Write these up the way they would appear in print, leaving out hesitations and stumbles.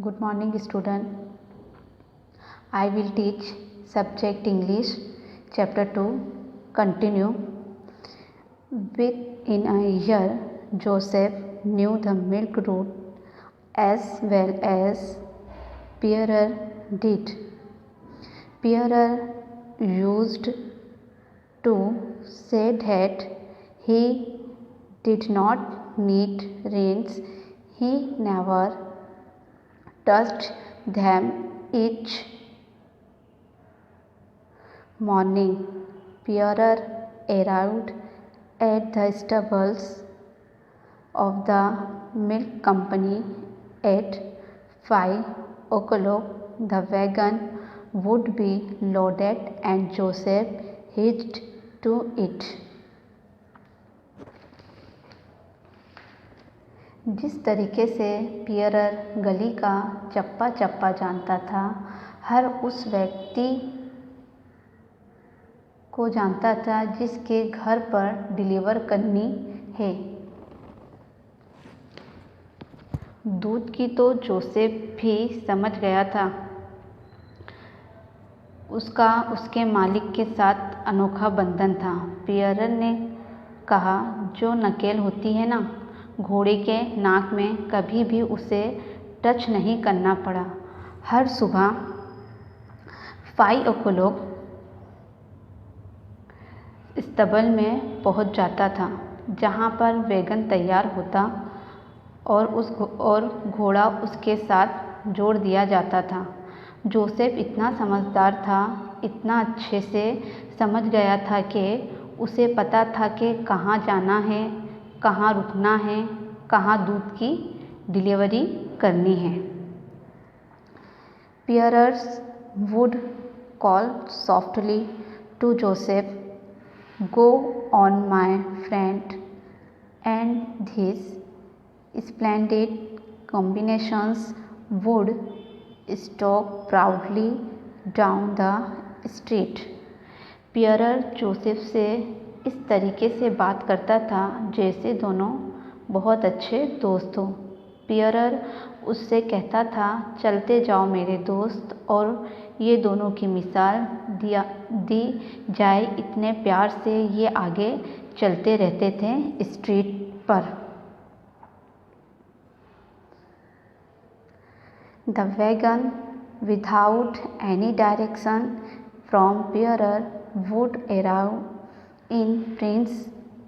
Good morning, student. I will teach subject English, chapter 2. Continue. Within a year, Joseph knew the milk route as well as Pierre did. Pierre used to say that he did not need reins. He never touched them. Each morning, Pierre arrived at the stables of the milk company at 5 o'clock. The wagon would be loaded and Joseph hitched to it. जिस तरीके से पियरर गली का चप्पा चप्पा जानता था, हर उस व्यक्ति को जानता था जिसके घर पर डिलीवर करनी है। दूध की तो जोसेफ भी समझ गया था। उसका उसके मालिक के साथ अनोखा बंधन था। पियरर ने कहा, जो नकेल होती है ना, घोड़े के नाक में, कभी भी उसे टच नहीं करना पड़ा। हर सुबह 5 o'clock स्तबल में पहुंच जाता था, जहां पर वैगन तैयार होता और घोड़ा उसके साथ जोड़ दिया जाता था। जोसेफ इतना समझदार था, इतना अच्छे से समझ गया था कि उसे पता था कि कहाँ जाना है, कहाँ रुकना है, कहाँ दूध की डिलीवरी करनी है। Pierre would call softly to Joseph, "Go on, my friend," and these splendid combinations would stalk proudly down the street. Pierre Joseph से इस तरीके से बात करता था जैसे दोनों बहुत अच्छे दोस्त हों। पियरर उससे कहता था, चलते जाओ मेरे दोस्त, और ये दोनों की मिसाल दी जाए, इतने प्यार से ये आगे चलते रहते थे स्ट्रीट पर। The wagon, without any direction from Pierre, would arrive in Prince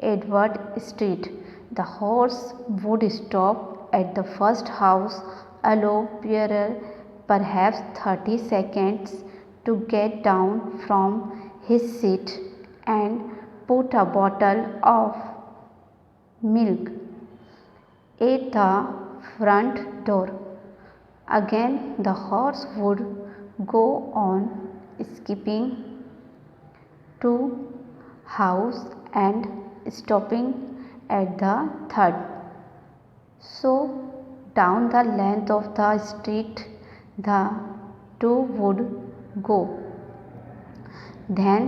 Edward Street. The horse would stop at the first house, allow Pierre perhaps 30 seconds to get down from his seat and put a bottle of milk at the front door. Again the horse would go on, skipping to house and stopping at the third. So down the length of the street the two would go. Then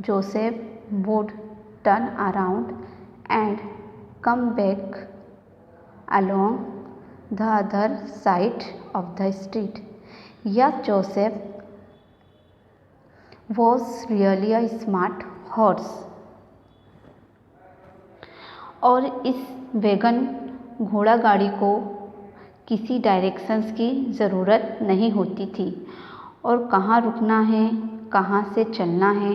Joseph would turn around and come back along the other side of the street. Yes, Joseph was really a smart horse. और इस wagon घोड़ा गाड़ी को किसी directions की ज़रूरत नहीं होती थी, और कहाँ रुकना है, कहाँ से चलना है,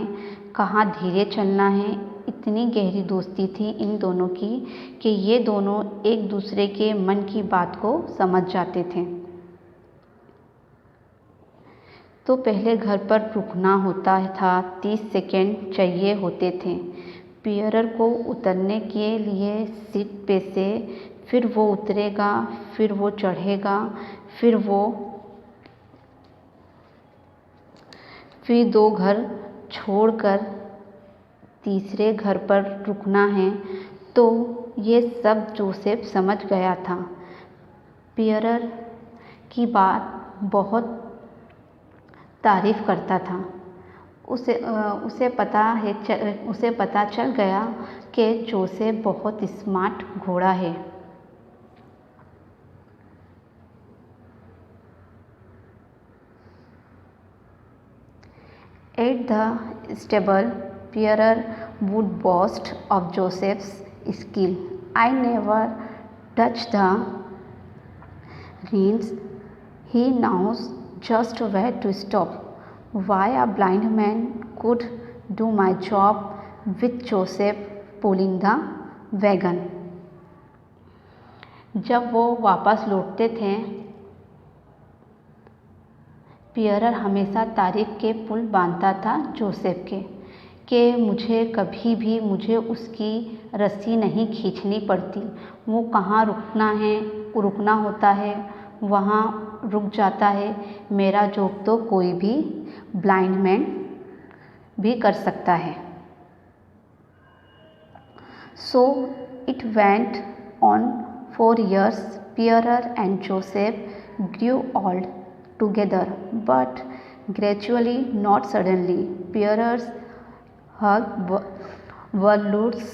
कहाँ धीरे चलना है, इतनी गहरी दोस्ती थी इन दोनों की कि ये दोनों एक दूसरे के मन की बात को समझ जाते थे। तो पहले घर पर रुकना होता था, 30 सेकेंड चाहिए होते थे पियरर को उतरने के लिए सीट पे से। फिर वो उतरेगा, फिर वो चढ़ेगा, फिर 2 घर छोड़कर तीसरे घर पर रुकना है। तो ये सब जोसेफ समझ गया था। पियरर की बात बहुत तारीफ करता था। उसे पता चल गया कि जोसेफ बहुत स्मार्ट घोड़ा है। At the stable, Pierre would boast of Joseph's skill. I never touched the reins. He knows just where to stop. Why a blind man could do my job with Joseph pulling the wagon. जब वो वापस लौटते थे, पियरर हमेशा तारीफ के पुल बांधता था जोसेफ के कि कभी भी मुझे उसकी रस्सी नहीं खींचनी पड़ती। वो कहाँ रुकना होता है वहाँ रुक जाता है। मेरा जॉब तो कोई भी ब्लाइंड मैन भी कर सकता है। So it went on for years. Pierre and Joseph grew old together, but gradually, not suddenly. Pierre's volutes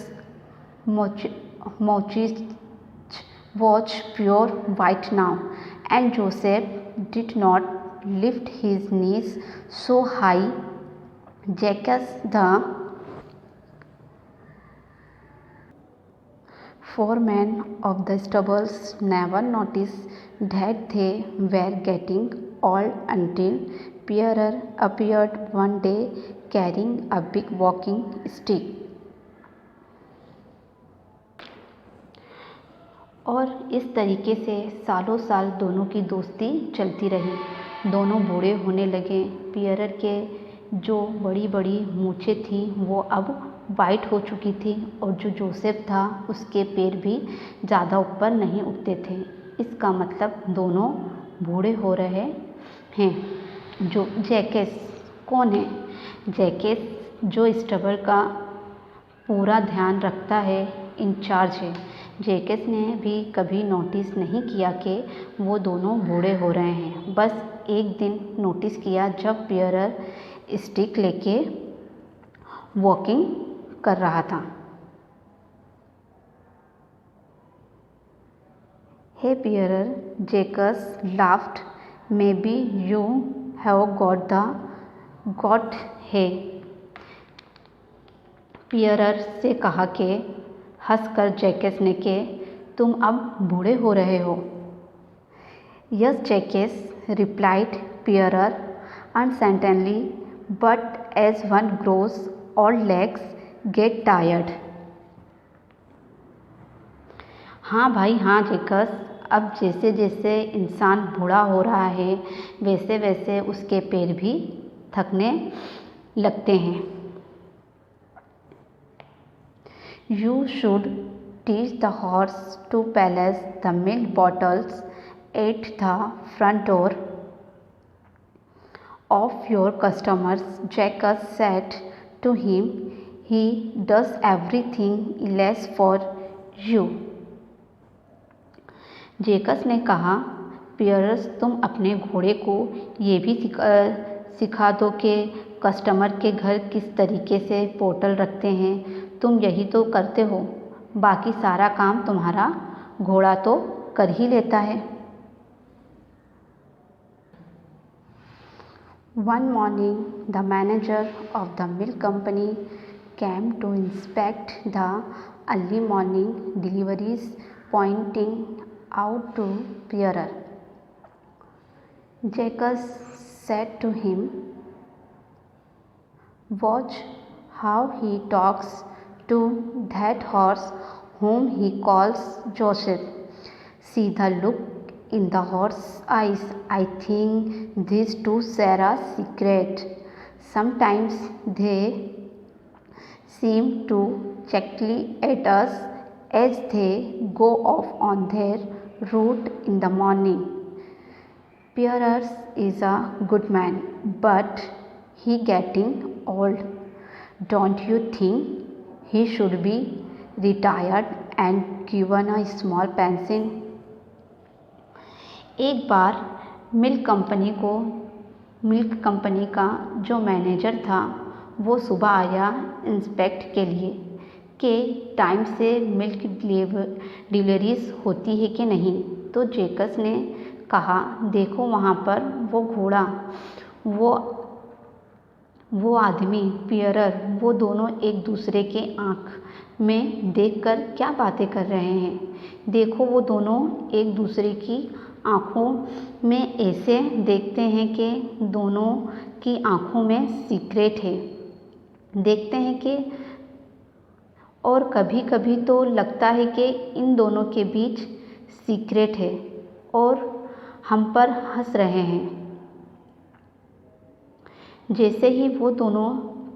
moustache was pure white now, and Joseph did not lift his knees so high. Jacques the foreman of the stables never noticed that they were getting old until Pierre appeared one day carrying a big walking stick. और इस तरीके से सालों साल दोनों की दोस्ती चलती रही। दोनों बूढ़े होने लगे। पियरर के जो बड़ी बड़ी मूछें थी वो अब वाइट हो चुकी थी और जो जोसेफ था उसके पैर भी ज़्यादा ऊपर नहीं उठते थे। इसका मतलब दोनों बूढ़े हो रहे हैं। जो जैकेस कौन है? जैकेस जो स्टबल का पूरा ध्यान रखता है, इंचार्ज है। जैकेस ने भी कभी नोटिस नहीं किया कि वो दोनों बूढ़े हो रहे हैं। बस एक दिन नोटिस किया जब पियरर स्टिक लेके वॉकिंग कर रहा था। Hey Pierre, Jacques laughed, maybe you have got है। पियरर से कहा कि हंसकर जैकेस ने कि तुम अब बूढ़े हो रहे हो। Yes Jacques, replied Pierre uncertainly, but as one grows all legs get tired. हाँ भाई हाँ जैकस, अब जैसे जैसे इंसान बूढ़ा हो रहा है वैसे वैसे उसके पैर भी थकने लगते हैं। You should teach the horse to place the milk bottles at the front door of your customers, Jacques said to him. He does everything less for you. Jacques ने कहा, पियरस तुम अपने घोड़े को ये भी सिखा दो कि कस्टमर के घर किस तरीके से पोर्टल रखते हैं। तुम यही तो करते हो, बाकी सारा काम तुम्हारा घोड़ा तो कर ही लेता है। One morning, the manager of the milk company came to inspect the early morning deliveries, pointing out to Pierre. Jacques said to him, watch how he talks to that horse whom he calls Joseph. See the look in the horse's eyes. I think these two share a secret. Sometimes they seem to chuckle at us as they go off on their route in the morning. Pierre is a good man, but he getting old. Don't you think he should be retired and given a small pension? एक बार milk company का जो manager था वो सुबह आया inspect के लिए कि टाइम से मिल्क डिलीवरीज होती है कि नहीं। तो जैकस ने कहा, देखो वहाँ पर वो घोड़ा, वो वो आदमी पियरर वो दोनों एक दूसरे के आँख में देखकर क्या बातें कर रहे हैं। देखो वो दोनों एक दूसरे की आँखों में ऐसे देखते हैं कि दोनों की आँखों में सीक्रेट है। देखते हैं कि और कभी कभी तो लगता है कि इन दोनों के बीच सीक्रेट है और हम पर हंस रहे हैं। जैसे ही वो दोनों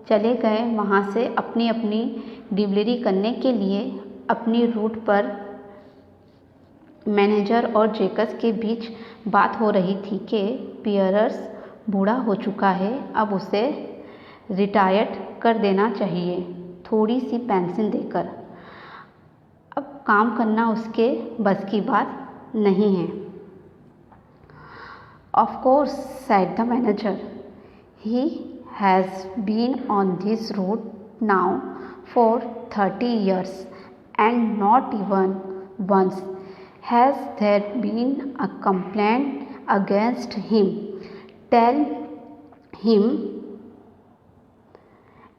चले गए वहाँ से अपनी अपनी डिलीवरी करने के लिए, अपनी रूट पर मैनेजर और जेकस के बीच बात हो रही थी कि पियर्स बूढ़ा हो चुका है, अब उसे रिटायर्ड कर देना चाहिए थोड़ी सी पेंशन देकर। अब काम करना उसके बस की बात नहीं है। Of course said the manager, he has been on this route now for 30 years and not even once has there been a complaint against him. Tell him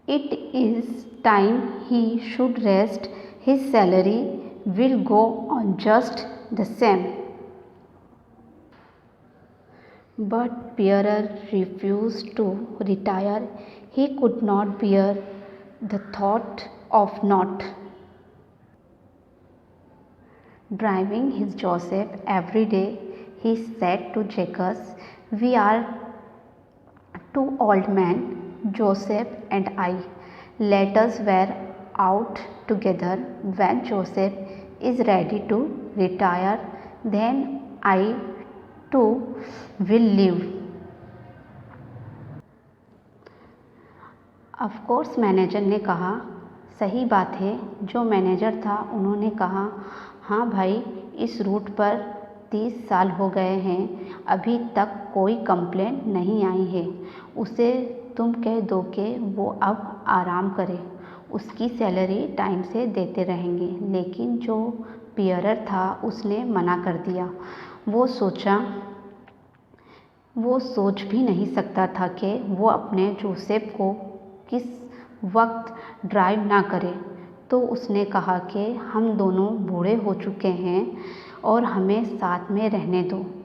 it is time he should rest. His salary will go on just the same. But Pierre refused to retire. He could not bear the thought of not driving his Joseph every day. He said to Jacques, "We are two old men, Joseph and I. Let us wear out together. When Joseph is ready to retire, then I too will live." Of course manager ने कहा, सही बात है। जो manager था उन्होंने कहा, हाँ भाई, इस रूट पर 30 साल हो गए हैं, अभी तक कोई कंप्लेंट नहीं आई है। उसे तुम कह दो कि वो अब आराम करे, उसकी सैलरी टाइम से देते रहेंगे। लेकिन जो पियरर था उसने मना कर दिया। वो सोच भी नहीं सकता था कि वो अपने जोसेफ को किस वक्त ड्राइव ना करे। तो उसने कहा कि हम दोनों बूढ़े हो चुके हैं और हमें साथ में रहने दो।